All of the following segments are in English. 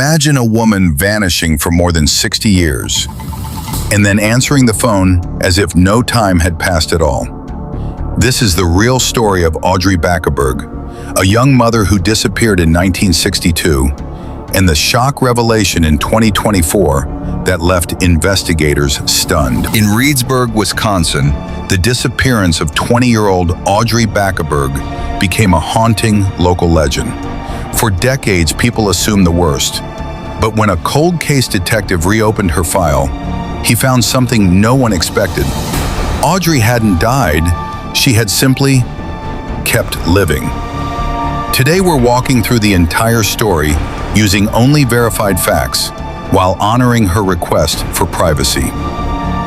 Imagine a woman vanishing for more than 60 years, and then answering the phone as if no time had passed at all. This is the real story of Audrey Backeberg, a young mother who disappeared in 1962, and the shock revelation in 2024 that left investigators stunned. In Reedsburg, Wisconsin, the disappearance of 20-year-old Audrey Backeberg became a haunting local legend. For decades, people assumed the worst. But when a cold case detective reopened her file, he found something no one expected. Audrey hadn't died, she had simply kept living. Today we're walking through the entire story using only verified facts, while honoring her request for privacy.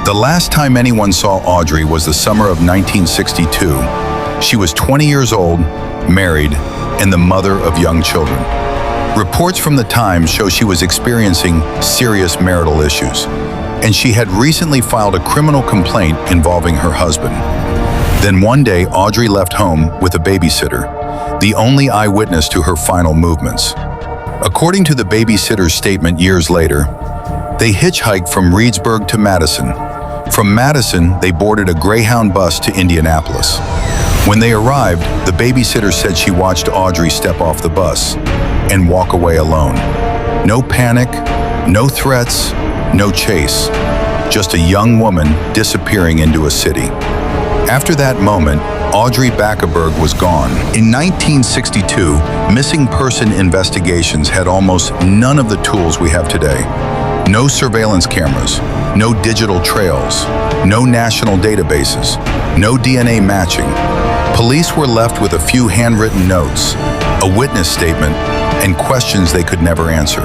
The last time anyone saw Audrey was the summer of 1962. She was 20 years old, married, and the mother of young children. Reports from the time show she was experiencing serious marital issues, and she had recently filed a criminal complaint involving her husband. Then one day, Audrey left home with a babysitter, the only eyewitness to her final movements. According to the babysitter's statement years later, they hitchhiked from Reedsburg to Madison. From Madison, they boarded a Greyhound bus to Indianapolis. When they arrived, the babysitter said she watched Audrey step off the bus and walk away alone. No panic, no threats, no chase, just a young woman disappearing into a city. After that moment, Audrey Backeberg was gone. In 1962, missing person investigations had almost none of the tools we have today. No surveillance cameras, no digital trails, no national databases, no DNA matching. Police were left with a few handwritten notes, a witness statement, and questions they could never answer.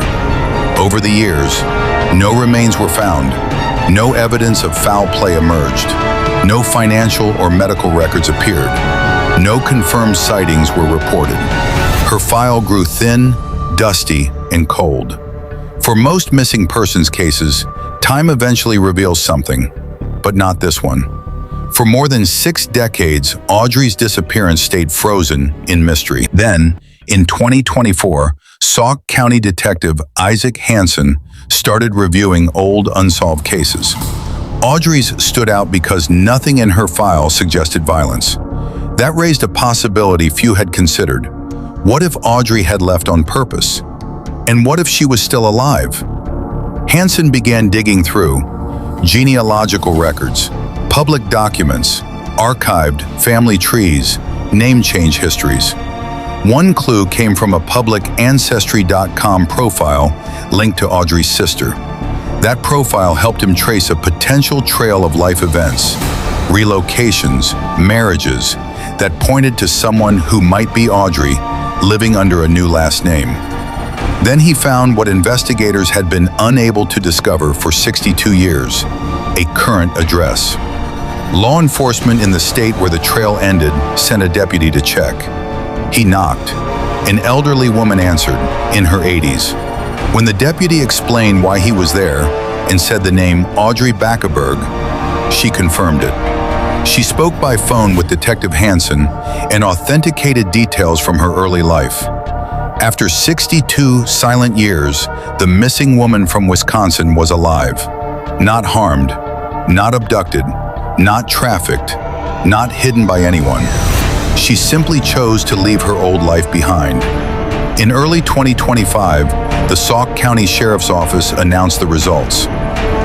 Over the years, no remains were found, no evidence of foul play emerged, no financial or medical records appeared, no confirmed sightings were reported. Her file grew thin, dusty, and cold. For most missing persons cases, time eventually reveals something, but not this one. For more than 6 decades, Audrey's disappearance stayed frozen in mystery. Then, in 2024, Sauk County Detective Isaac Hansen started reviewing old unsolved cases. Audrey's stood out because nothing in her file suggested violence. That raised a possibility few had considered. What if Audrey had left on purpose? And what if she was still alive? Hansen began digging through genealogical records, public documents, archived family trees, name change histories. One clue came from a public Ancestry.com profile linked to Audrey's sister. That profile helped him trace a potential trail of life events, relocations, marriages, that pointed to someone who might be Audrey, living under a new last name. Then he found what investigators had been unable to discover for 62 years, a current address. Law enforcement in the state where the trail ended sent a deputy to check. He knocked. An elderly woman answered, in her 80s. When the deputy explained why he was there and said the name Audrey Backeberg, she confirmed it. She spoke by phone with Detective Hansen and authenticated details from her early life. After 62 silent years, the missing woman from Wisconsin was alive. Not harmed, not abducted, not trafficked, not hidden by anyone. She simply chose to leave her old life behind. In early 2025, the Sauk County Sheriff's Office announced the results.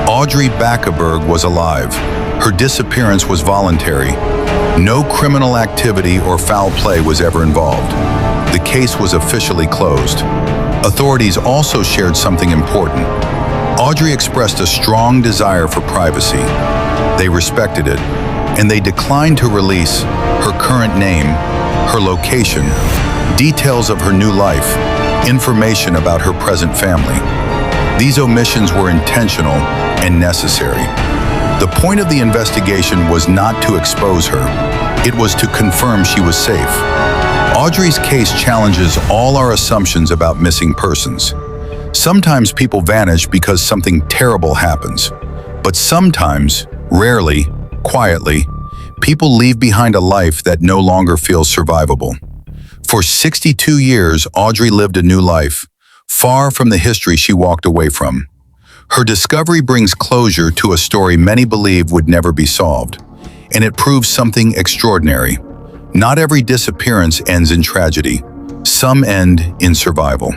Audrey Backeberg was alive. Her disappearance was voluntary. No criminal activity or foul play was ever involved. The case was officially closed. Authorities also shared something important. Audrey expressed a strong desire for privacy. They respected it, and they declined to release her current name, her location, details of her new life, information about her present family. These omissions were intentional and necessary. The point of the investigation was not to expose her. It was to confirm she was safe. Audrey's case challenges all our assumptions about missing persons. Sometimes people vanish because something terrible happens. But sometimes, rarely, quietly, people leave behind a life that no longer feels survivable. For 62 years, Audrey lived a new life, far from the history she walked away from. Her discovery brings closure to a story many believe would never be solved, and it proves something extraordinary. Not every disappearance ends in tragedy. Some end in survival.